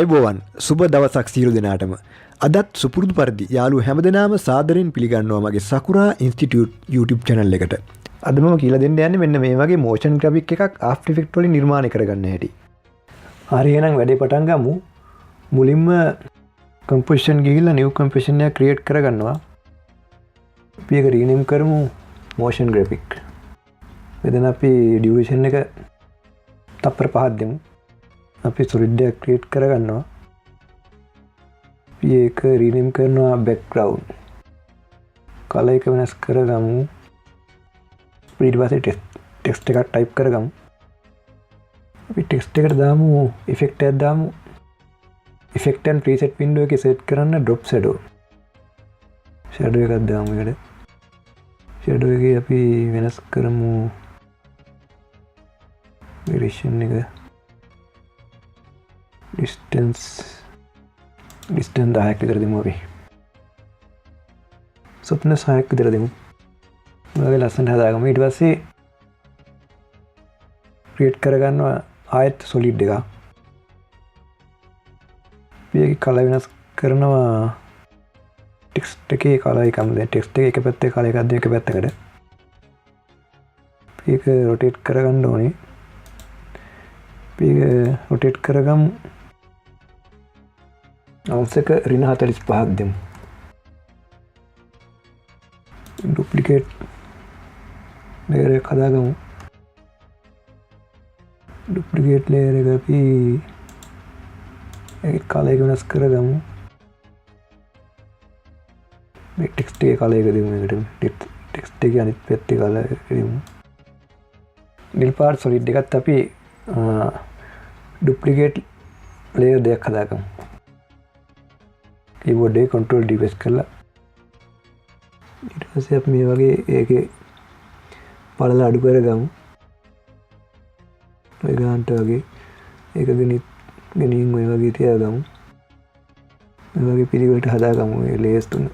ආයුබෝවන් සුබ දවසක් සියලු දෙනාටම. අදත් සුපුරුදු පරිදි යාළුවෝ හැමදෙනාම සාදරයෙන් පිළිගන්නවා මගේ සකුරා ඉන්ස්ටිටියුට් YouTube channel එකට. අද මම කියලා දෙන්න යන්නේ මෙන්න මේ වගේ motion graphic එකක් After Effects වලින් නිර්මාණය කරගන්න හැටි. හරි එහෙනම් වැඩේ පටන් ගමු. මුලින්ම composition ගිහිල්ලා new composition එක create කරගන්නවා. අපි ඒක rename කරමු motion graphic. එතන අපි duration එක තප්පර 5ක් දෙමු. අපි solid එක create කරගන්නවා. අපි ඒක rename කරනවා background. color එක වෙනස් කරගමු. ඊට පස්සේ text එකක් type කරගමු. අපි text එකට දාමු effect එකක් දාමු. effect and preset window එකේ set කරන්න drop shadow. shadow එකක් දාමු එකට. shadow එකේ අපි වෙනස් කරමු variation එක. distance 10ක් විතර දෙමු අපි. softness 6ක් විතර දෙමු. ඔයගේ ලස්සනට හදාගමු. ඊට පස්සේ create කරගන්නවා ආයත solid එකක්. මේකේ color වෙනස් කරනවා text එකේ color එකම දැන් text එකේ එක පැත්තේ color එකක් දෙන එක පැත්තකට. මේක rotate කරගන්න ඕනේ. මේක rotate කරගමු. අවශ්‍යක ඍණ 45ක් දෙමු. duplicate layer එක හදාගමු. duplicate layer එක අපි ඒක color එක වෙනස් කරගමු. මේ text එකේ color එක දෙමු එකට. text එකේ අනිත් පැත්තේ color එක දෙමු. නිල් පාට solid එකත් අපි duplicate layer දෙකක් හදාගමු. keyboard එකේ control D press කරලා ඊට පස්සේ අපි මේ වගේ ඒකේ පළල අඩු කරගමු. ඔය ගන්නට වගේ ඒක ගෙනින් ඔය වගේ තියාගමු. මේ වගේ පිළිවෙලට හදාගමු මේ layers තුන.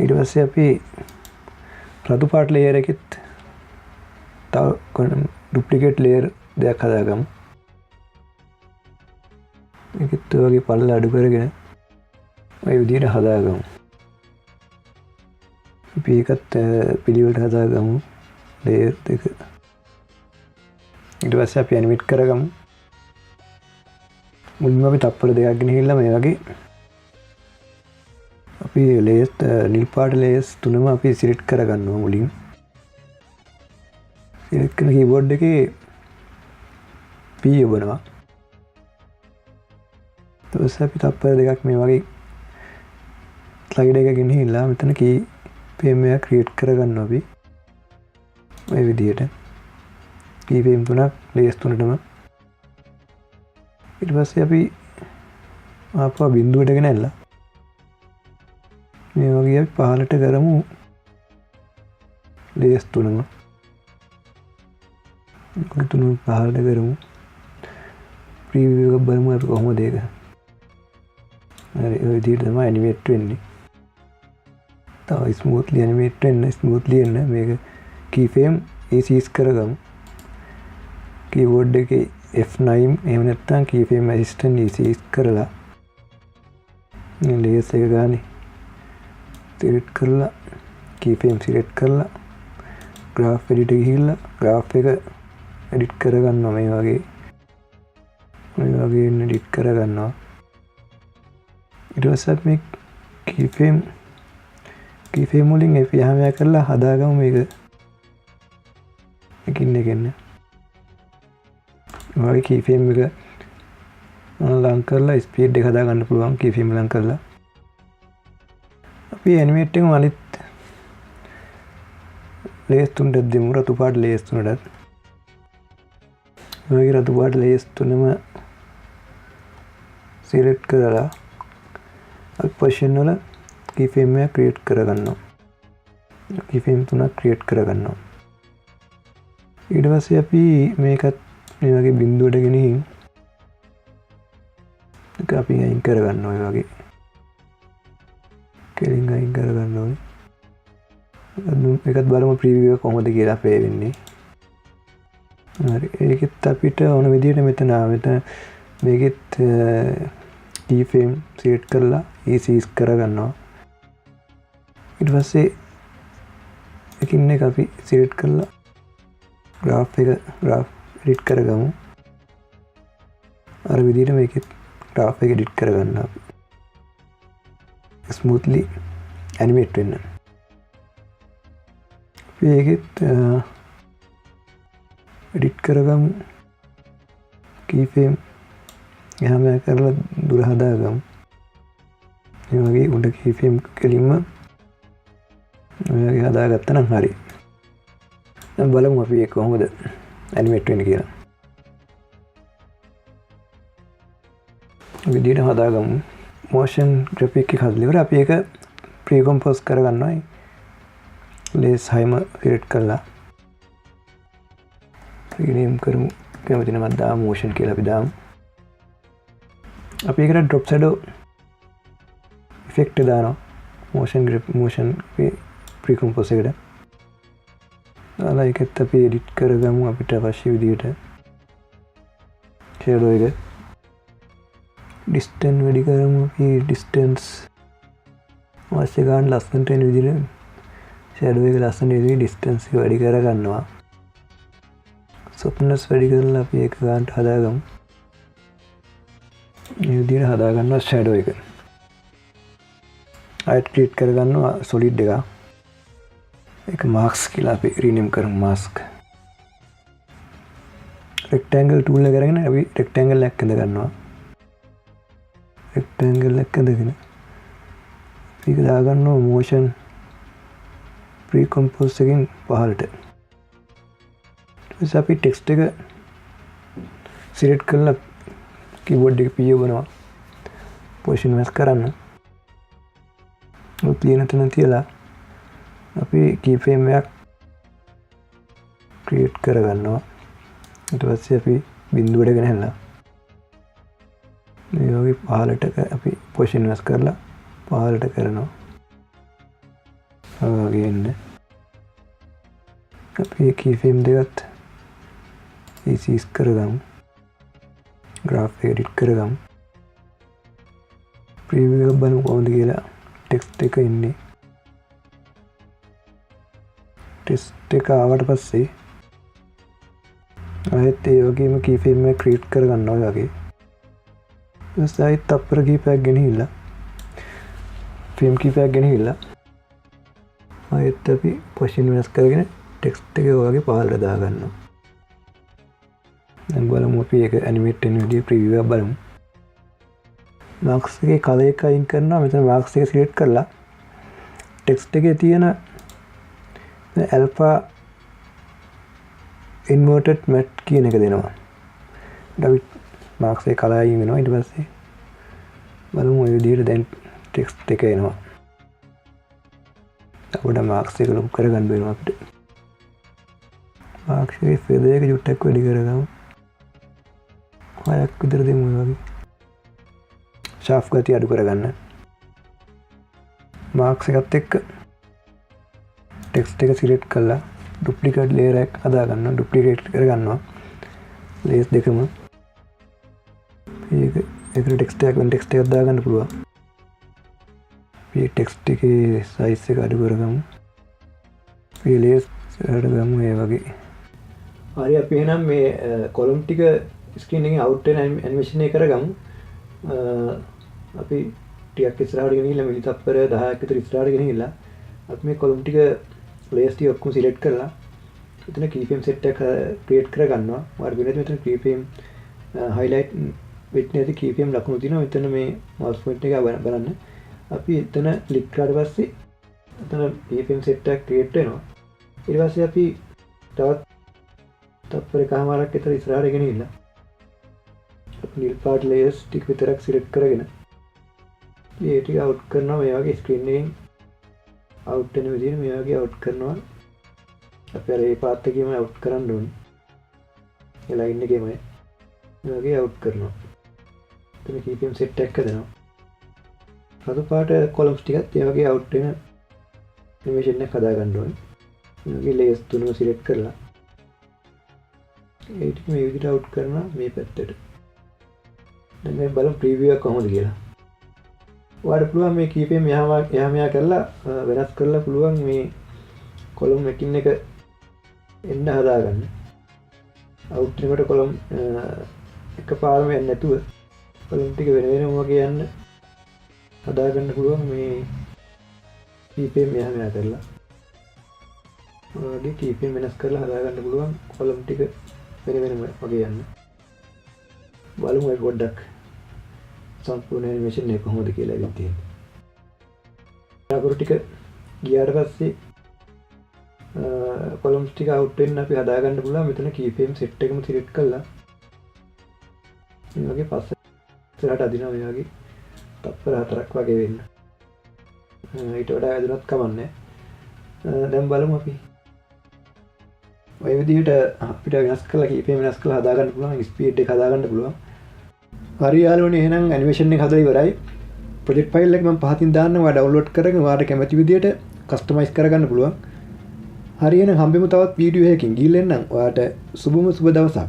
ඊට පස්සේ අපි රතු පාට layer එකෙත් තව duplicate layer දෙකක් හදාගමු. ඒකත් ඔය වගේ පළල අඩු කරගෙන ඔය විදිහට හදාගමු. අපි ඒකත් පිළිවෙලට හදාගමු layer දෙක. ඊට පස්සේ අපි animate කරගමු. මුලින්ම අපි තප්පර දෙකක් ගෙනහිල්ලා මේ වගේ අපි layers නිල් පාට layers තුනම අපි select කරගන්නවා මුලින්. select කරන keyboard එකේ P යොබනවා. ඊට පස්සේ අපි තප්පර දෙකක් මේ වගේ slide එක ගෙනහිල්ලා මෙතන keyframe එක create කරගන්නවා අපි. මේ විදිහට keyframe තුනක් layers තුනටම. ඊට පස්සේ අපි ආපහු බිඳුවට ගෙනල්ලා මේ වගේ අපි පහළට කරමු layers තුනම. තුනම පහළට කරමු. preview එක බලමු අපි කොහොමද ඒක. හරි ඔය විදිහට තමයි animate වෙන්නේ. තව smoothly animate වෙන්න smoothly එන්න මේක keyframe ease කරගමු. keyboard එකේ F9 එහෙම නැත්නම් keyframe assistant ease කරලා මේ layers එක ගන්න select කරලා keyframe select කරලා graph editor ගිහිල්ලා graph එක edit කරගන්නවා මේ වගේ edit කරගන්නවා. ඊට පස්සේ මේ keyframe වලින් F යහමයා කරලා හදාගමු මේක. එකින් එකෙන් වගේ keyframe එක ලං කරලා ස්පීඩ් එක හදා ගන්න පුළුවන් keyframe ලං කරලා. අපි animate එකම අනිත් layers තුනට දෙමු. රතු පාට layers තුනටත් වගේ රතු පාට layers තුනම select කරලා position වල keyframe එක create කරගන්නවා. keyframe තුනක් create කරගන්නවා. ඊට පස්සේ අපි මේකත් මේ වගේ බිඳුවට ගෙනින් ඒක අපි අයින් කරගන්නවා. ඔය වගේ කෙලින් අයින් කරගන්න ඕනේ. ඒකත් බලමු preview එක කොහොමද කියලා play වෙන්නේ. හරි ඒකෙත් අපිට ඕන විදිහට මෙතන මේකෙත් key frame select කරලා ECS කරගන්නවා. ඊට පස්සේ එකින් එක අපි select කරලා graph edit කරගමු. අර විදිහට මේකෙත් graph එක edit කරගන්න අපි. smoothly animate වෙන්න. අපි ඒකෙත් edit කරගමු. key frame එහාම කරලා දුර හදාගමු. මේ වගේ උඩ key frame කෙලින්ම ඔයගේ හදාගත්තා නම් හරි. දැන් බලමු අපි ඒක කොහොමද animate වෙන්නේ කියලා. විදිහට හදාගමු. motion graphic එක හදලා ඉවර අපි ඒක pre-compose කරගන්නවා. lace heimer select කරලා rename කරමු. කැමති නමක් දාමු motion කියලා අපි දාමු. අපි ඒකට drop shadow effect එක දානවා. motion pre-compose එකට. දාලා ඒකත් අපි edit කරගමු අපිට අවශ්‍ය විදිහට. shadow එක distance වැඩි කරමු. අපි distance අවශ්‍ය ගන්න ලස්සනට එන විදිහට shadow එක ලස්සන විදිහට distance එක වැඩි කරගන්නවා. softness වැඩි කරලා අපි ඒක ගන්නට හදාගමු. මේ විදිහට හදාගන්නවා shadow එක. ආයෙත් create කරගන්නවා solid එක. ඒක mask කියලා අපි rename කරමු mask. rectangle tool එක අරගෙන අපි rectangle එකක් ඇඳ ගන්නවා. rectangle එකක් ඇඳගෙන ඒක දාගන්නවා motion pre-compose එකෙන් පහළට. ඊට අපි text එක select කරලා keyboard එක P ඔබනවා. position match කරන්න. ඔය තියෙන තැන තියලා අපි keyframe එකක් create කරගන්නවා. ඊට පස්සේ අපි බිඳුවට ගෙනහැල්ලා මේ වගේ පහළට අපි position match කරලා පහළට කරනවා. වගේ එන්න. අපි keyframe දෙකත් ECS කරගමු. graph එක edit කරගමු. preview එක බලමු කොහොමද කියලා. text එක ඉන්නේ. text එක ආවට පස්සේ ආයෙත් ඒ වගේම keyframe එක create කරගන්නවා ඔය වගේ. ඊට ආයෙත් තප්පර කීපයක් ගෙනහිල්ලා frame කීපයක් ගෙනහිල්ලා ආයෙත් අපි position වෙනස් කරගෙන text එක ඔය වගේ පහළට දාගන්නවා. දැන් බලමු අපි ඒක animate වෙන විදිහ preview එක බලමු. marks එකේ color එක අයින් කරනවා. මෙතන marks එක select කරලා text එකේ තියෙන alpha inverted matte කියන එක දෙනවා. අපි marks එකේ color අයින් වෙනවා. ඊට පස්සේ බලමු ඔය විදිහට දැන් text එක එනවා. අපිට marks එක ලොකු කරගන්න වෙනවා අපිට. marks එකේ feather එක චුට්ටක් වැඩි කරගමු. 6ක් විතර දෙමු ඔය වගේ. sharp ගතිය අඩු කරගන්න. marks එකත් එක්ක text එක select කරලා duplicate layer එකක් හදා ගන්නවා. duplicate කරගන්නවා layers දෙකම. ඒකට text එකක් දාගන්න පුළුවන්. මේ text එකේ size එක අඩු කරගමු. මේ layers එහාට ගමු මේ වගේ. හරි අපි එහෙනම් මේ column ටික screen එකෙන් out වෙන animation එක කරගමු. අපි ටිකක් ඉස්සරහට ගෙනහිල්ලා මිලි තප්පර 10ක් විතර ඉස්සරහට ගෙනහිල්ලා අපි මේ column ටික layers ටික ඔක්කොම select කරලා එතන keyframe set එකක් create කරගන්නවා. ඔයාලා වෙනද මෙතන keyframe highlight වෙච්ච නැති keyframe ලකුණු තියෙනවා. මෙතන මේ mouse point එක බලන්න. අපි එතන click කරාට පස්සේ එතන keyframe set එකක් create වෙනවා. ඊට පස්සේ අපි තවත් තප්පර එකමාරක් විතර ඉස්සරහට ගෙනහිල්ලා නිල් පාට layers ටික විතරක් select කරගෙන මේ ටික out කරනවා. මේ වගේ screen එකෙන් out වෙන විදිහට මේ වගේ out කරනවා. අපි අර ඒ පාත් එකේම out කරන්න ඕනේ. ඒ line එකේම මේ වගේ out කරනවා. එතන keyframe set එකක් හදනවා. රතු පාට columns ටිකත් ඒ වගේ out වෙන animation එකක් හදා ගන්න ඕනේ. මේ වගේ layers තුනම select කරලා ඒ ටික මේ විදිහට out කරනවා මේ පැත්තට. දැන් මේ බලමු ප්‍රීවියු එක කොහොමද කියලා. ඔයාලට පුළුවන් මේ කීපෙම එහා මෙහා කරලා වෙනස් කරලා පුළුවන් මේ කොලම් එකින් එක එන්න හදාගන්න. අවුට් එකට කොලම් එකපාරම යන්නේ නැතුව කොලම් ටික වෙන වෙනම වගේ යන්න හදාගන්න පුළුවන් මේ කීපෙම එහා මෙහා කරලා. ඔයගේ කීපෙම වෙනස් කරලා හදාගන්න පුළුවන් කොලම් ටික වෙන වෙනම වගේ යන්න. බලමු අපි පොඩ්ඩක් සම්පූර්ණ ඇනිමේෂන් එක කොහොමද කියලා ඉතින් තියෙන්නේ. අකුරු ටික ගියාට පස්සේ කොලම්ස් ටික අවුට් වෙන්න අපි හදාගන්න පුළුවන්. මෙතන කීප්‍රේම් සෙට් එකම සිලෙක්ට් කරලා මේ වගේ පස්සට අදිනවා. මේ වගේ තත්පර 4ක් වගේ වෙන්න. ඊට වඩා වැදුනත් කමන්නේ. දැන් බලමු අපි ඔය විදිහට අපිට වෙනස් කරලා කීප්‍රේම් වෙනස් කරලා හදාගන්න පුළුවන්. ස්පීඩ් එක හදාගන්න පුළුවන්. හරි යාළුවනේ, එහෙනම් ඇනිමේෂන් එක හදලා ඉවරයි. ප්‍රොජෙක්ට් ෆයිල් එක මම පහතින් දාන්නම්. ඔයා ඩවුන්ලෝඩ් කරගෙන ඔයාට කැමති විදිහට කස්ටමයිස් කරගන්න පුළුවන්. හරි, එහෙනම් හම්බෙමු තවත් වීඩියෝ එකකින්. ගිහින් එන්නම්. ඔයාට සුබ දවසක්.